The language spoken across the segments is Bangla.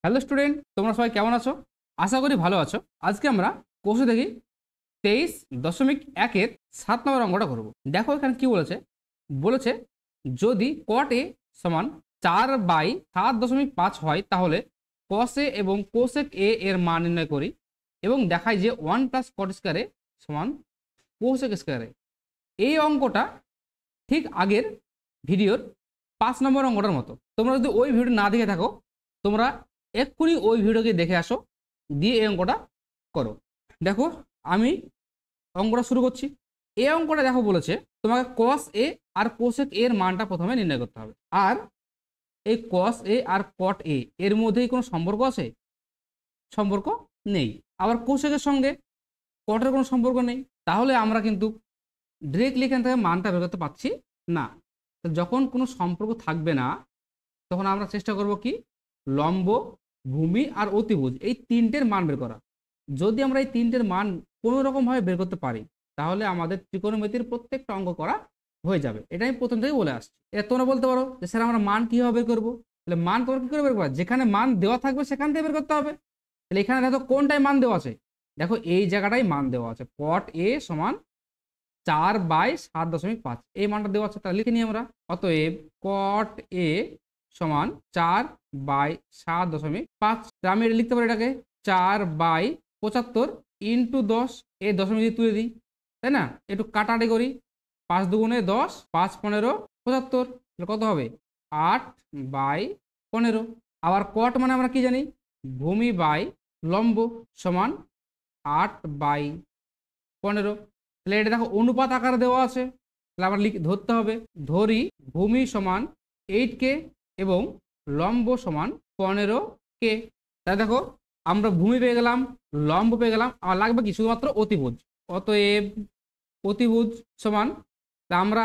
হ্যালো স্টুডেন্ট, তোমরা সবাই কেমন আছো? আশা করি ভালো আছো। আজকে আমরা কোষে দেখি 23.1-এর 7 নম্বর অঙ্কটা করব। দেখো এখানে কি বলেছে। বলেছে যদি কট এ সমান 4/7.5 হয় তাহলে কস এ এবং কোসেক এ এর মান নির্ণয় করি এবং দেখাই যে 1 প্লাস কট স্কয়ার এ সমান কোসেক স্কয়ার এ। এই অঙ্কটা ঠিক আগের ভিডিওর 5 নম্বর অঙ্কটার মতো। তোমরা যদি ওই ভিডিও না দেখে থাকো, তোমরা এক্ষুনি ওই ভিডিওকে দেখে আসো, দিয়ে এই অঙ্কটা করো। দেখো আমি অঙ্কটা শুরু করছি। এই অঙ্কটা দেখো বলেছে তোমাকে কস এ আর কোসেক এর মানটা প্রথমে নির্ণয় করতে হবে। আর এই কস এ আর কট এ এর মধ্যেই কোনো সম্পর্ক আছে? সম্পর্ক নেই। আবার কোসেকের সঙ্গে কটের কোনো সম্পর্ক নেই। তাহলে আমরা কিন্তু ডিরেক্টলি এখান থেকে মানটা বের করতে পারছি না। তো যখন কোনো সম্পর্ক থাকবে না, তখন আমরা চেষ্টা করব কি, লম্ব, ভূমি আর অতিভুজ এই তিনটের মান বের করা। যদি আমরা এই তিনটের মান কোনো রকমভাবে বের করতে পারি, তাহলে আমাদের ত্রিকোণমিতির প্রত্যেকটা অঙ্ক করা হয়ে যাবে। এটা আমি প্রথম থেকেই বলে আসছি। এটা তোমরা বলতে পারো যে স্যার আমরা মান কীভাবে বের করবো? তাহলে মান তোমরা কী করে বের করবে? যেখানে মান দেওয়া থাকবে সেখান থেকে বের করতে হবে। তাহলে এখানে দেখো কোনটায় মান দেওয়া আছে। দেখো এই জায়গাটাই মান দেওয়া আছে, কট এ সমান 4/7.5 এই মানটা দেওয়া আছে। তাহলে লিখে নিই আমরা। অতএব কট এ সমান 4/7.5। আমি এটা লিখতে পারি এটাকে 4/75 ইন্টু 10। এই দশমিক দিয়ে তুলে দিই, তাই না? একটু কাটাকাটি করি। 5 দুগুণে 10, 5 15 75। কত হবে? 8/15। আবার কট মানে আমরা কি জানি? ভূমি বাই লম্ব সমান 8/15। তাহলে এটা দেখো অনুপাত আকারে দেওয়া আছে। তাহলে আবার ধরতে হবে। ধরি ভূমি সমান 8K এবং লম্ব সমান 15K। তাই দেখো আমরা ভূমি পেয়ে গেলাম, লম্ব পেয়ে গেলাম। আর লাগবে কি? শুধুমাত্র অতিভুজ। অতএব অতিভুজ সমান, তা আমরা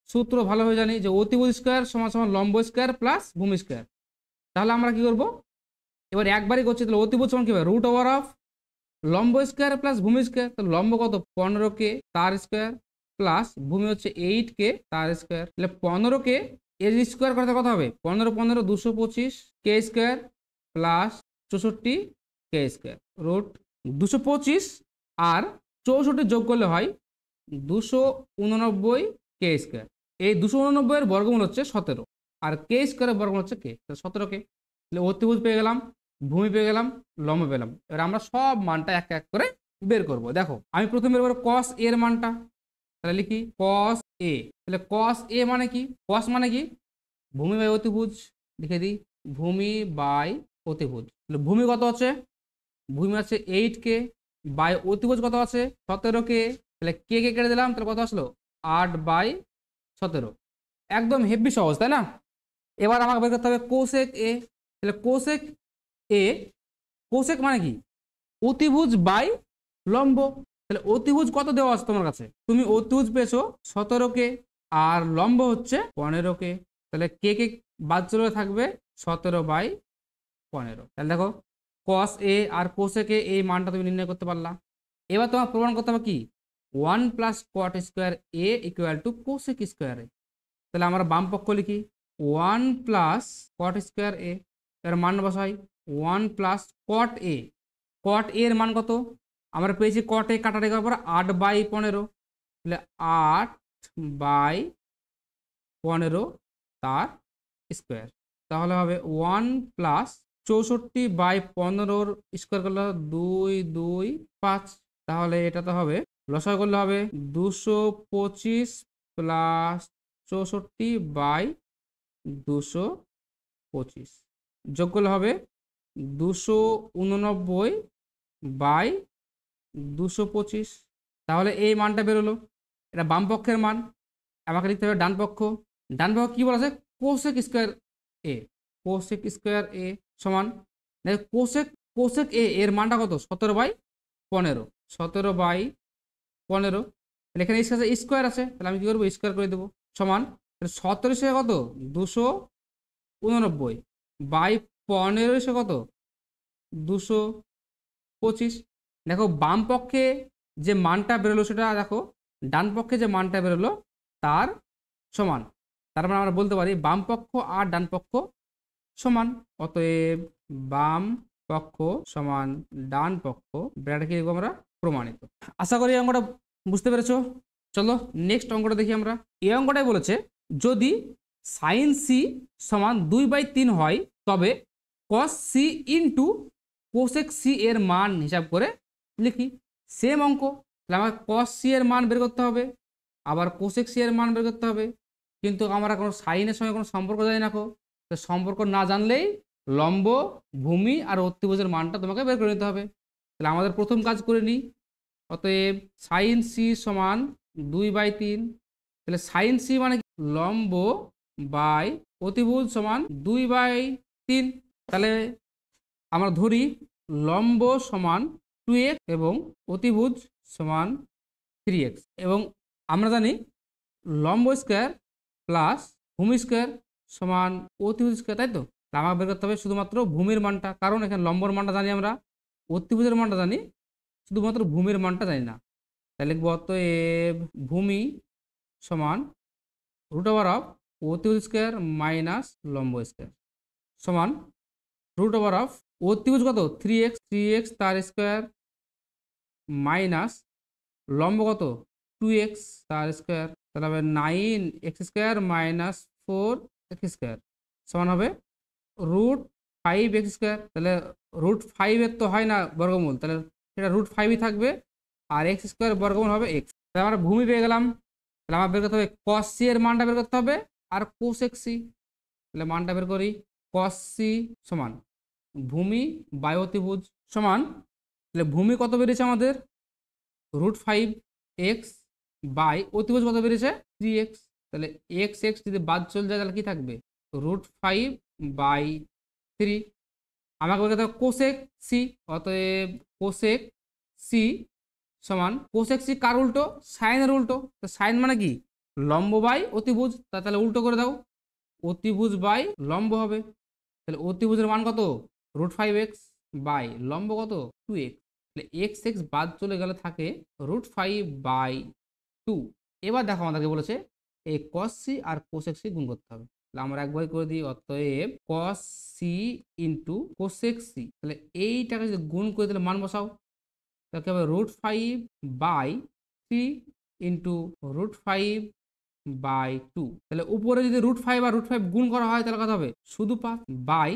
সূত্র ভালোভাবে জানি যে অতিভুজ স্কোয়ার সমান সমান লম্ব স্কোয়ার প্লাস ভূমি স্কোয়ার। তাহলে আমরা কি করব? এবার একবারই করছি। তাহলে অতিভুজ সমান কি হবে? রুট ওভার অফ লম্ব স্কোয়ার প্লাস ভূমি স্কোয়ার। তো লম্ব কত? 15K তার স্কোয়ার প্লাস ভূমি হচ্ছে 8K তার স্কোয়ার। তাহলে 15K এর স্কোয়ার করতে কত হবে? 15 15 225 কে square plus 64K square. Root 225 আর 64 যোগ করলে হয় 289K স্কোয়ার। এই 289 এর বর্গমূল হচ্ছে 17 আর কে স্কোয়ারের বর্গমূল হচ্ছে কে, 17K। তাহলে অতিভুজ পেয়ে গেলাম, ভূমি পেয়ে গেলাম, লম্ব পেলাম। এবার আমরা সব মানটা এক এক করে বের করব। দেখো আমি প্রথমে বের করব কস এর মানটা। তাহলে লিখি কস এ। তাহলে কস এ মানে কি? কস মানে কি? ভূমি বাই অতিভুজ। লিখে দিই ভূমি বাই অতিভুজ। তাহলে ভূমি কত আছে? ভূমি আছে 8K বাই অতিভুজ কত আছে? 17K। তাহলে কে কে কেটে দিলাম, তাহলে কত আসলো? 8/17। একদম হেভি সহজ, তাই না? এবার আমাকে বের করতে হবে কোসেক এ। তাহলে কোসেক এ, কোসেক মানে কি? অতিভুজ বাই লম্ব। তাহলে অতিভুজ কত দেওয়া আছে তোমার কাছে? তুমি অতিভুজ পেয়েছো 17K আর লম্ব হচ্ছে 15K। তাহলে কে কে বাদ চলে থাকবে 17/15। তাহলে দেখো কস এ আর কোসেক এ এই মানটা তুমি নির্ণয় করতে পারলা। এবার তোমার প্রমাণ করতে হবে কি? 1 plus cot square A equal to cosec square A. তাহলে আমরা বাম পক্ষ লিখি 1 প্লাস কট স্কোয়ার এ। এর মান বসাই 1 প্লাস কট এ। কট এর মান কত? আমরা পেয়েছি কট এ কাটারি করার পর 8/15। তাহলে 8/15 তার স্কোয়ার। তাহলে হবে 1 প্লাস 64/15 স্কোয়ার করলে 225। তাহলে এটা তো হবে, লসাগু করলে হবে 225 প্লাস 64/225 যোগ করলে হবে 289/225। তাহলে এই মানটা বেরোলো। এটা বাম পক্ষের মান। আমাকে লিখতে হবে ডান পক্ষ। ডান পক্ষ কি বলা আছে? কোসেক স্কোয়ার এ। কোসেক স্কোয়ার এ সমান কোসেক, কোসেক এ এর মানটা কত? 17/15। 17/15। এখানে স্কোয়ার আছে, তাহলে আমি কি করবো? স্কোয়ার করে দেবো। সমান 17 সে কত? 289 বাই 15 সে কত? 225। দেখো বাম পক্ষে যে মানটা বেরোলো সেটা দেখো ডান পক্ষে যে মানটা বেরোলো তার সমান। তার মানে আমরা বলতে পারি বাম পক্ষ আর ডান পক্ষ সমান। অতএব বাম পক্ষ সমান ডান পক্ষ, ব্র্যাকেটে কি লিখবো আমরা, প্রমাণিত। আশা করি এই অঙ্কটা বুঝতে পেরেছো। চলো নেক্সট অঙ্কটা দেখি আমরা। এই অঙ্কটাই বলেছে যদি সাইন সি সমান 2/3 হয় তবে cos c into cosec c এর মান হিসাব করে লিখি। সেম অঙ্ক, তাহলে আমাকে কস সি এর মান বের করতে হবে, আবার কোসেক সি এর মান বের করতে হবে, কিন্তু আমরা কোনো সাইনের সঙ্গে কোনো সম্পর্ক জানি না। তো সম্পর্ক না জানলেই লম্ব, ভূমি আর অতিভুজের মানটা তোমাকে বের করে নিতে হবে। তাহলে আমাদের প্রথম কাজ করে নিই। অতএব সাইন সি সমান 2/3, তাহলে সাইন সি মানে লম্ব বাই অতিভুজ সমান 2/3। তাহলে আমরা ধরি লম্ব সমান 2x এবং অতিভুজ সমান 3x, এবং আমরা জানি লম্ব স্কোয়ার প্লাস ভূমি স্কোয়ার সমান অতিভুজ স্কোয়ার, তাই তো। আমাকে বের করতে হবে শুধুমাত্র ভূমির মানটা, কারণ এখানে লম্বর মানটা জানি আমরা, অতিভুজের মানটা জানি, শুধুমাত্র ভূমির মানটা জানি না। তাহলে লিখবো অতএব ভূমি সমান √অফ অতিভুজ স্কোয়ার মাইনাস লম্ব স্কোয়ার সমান √অফ অতিভুজ কত 3x তার স্কোয়ার মাইনাস লম্ব কত 2x তার স্কোয়ার, তাহলে হবে 9x square minus 4x square সমান হবে √5x স্কোয়ার। তাহলে √5 এর তো হয় না বর্গমূল, তাহলে সেটা √5ই থাকবে, আর x স্কোয়ার বর্গমূল হবে x। তাহলে আমরা ভূমি পেয়ে গেলাম। তাহলে আমার বের করতে হবে cos c এর মানটা বের করতে হবে আর cosec c। তাহলে মানটা বের করি, cos c সমান ভূমি বাই অতিভুজ সমান, তাহলে ভূমি কত বেরিয়েছে আমাদের √5x বাই অতিভুজ কত বেরিয়েছে 3x। তাহলে x যদি বাদ চলে যায় তাহলে কি থাকবে √5/3। আমাকে বলতে হবে কোসেক সি, অতএব কোসেক সি সমান কোসেক সি কার উল্টো, সাইনের উল্টো। তো সাইন মানে কি লম্ব বাই অতিভুজ, তাহলে উল্টো করে দাও, অতিভুজ বাই লম্ব হবে। তাহলে অতিভুজের মান কত √5x বাই লম্ব কত 2x, তাহলে x বাদ চলে গেলে থাকে √5/2। এবার দেখো আমাদেরকে বলেছে এই cos c আর cosec c গুণ করতে হবে। তাহলে আমরা একবার করে দিই, অতএব cos c into cosec c, তাহলে এইটাকে যদি গুণ করে দিলে মান বসাও, তাহলে কি হবে √5/3 ইন্টু √5/2। তাহলে উপরে যদি √5 আর √5 গুণ করা হয় তাহলে কত হবে শুধু 5 বাই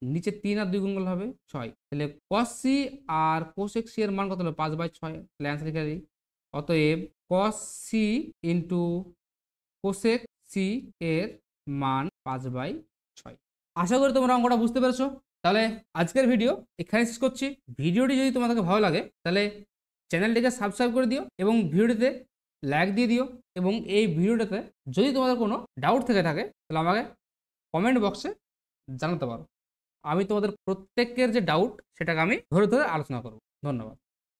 নিচে 3 আর 2 গুণ করলে হবে 6। তাহলে cos c আর cosec c এর মান কত হলো 5/6। তাহলে অ্যান্সার লিখে দিই, অতএব cos c into cosec c এর মান 5/6। আশা করি তোমরা অঙ্কটা বুঝতে পেরেছো। তাহলে আজকের ভিডিও এখানে শেষ করছি। ভিডিওটি যদি তোমাদেরকে ভালো লাগে তাহলে চ্যানেলটিকে সাবস্ক্রাইব করে দিও এবং ভিডিওটিতে লাইক দিয়ে দিও, এবং এই ভিডিওটাতে যদি তোমাদের কোনো ডাউট থেকে থাকে তাহলে আমাকে কমেন্ট বক্সে জানাতে পারো। আমি তোমাদের প্রত্যেকের যে ডাউট সেটাকে আমি ধরে ধরে আলোচনা করব। ধন্যবাদ।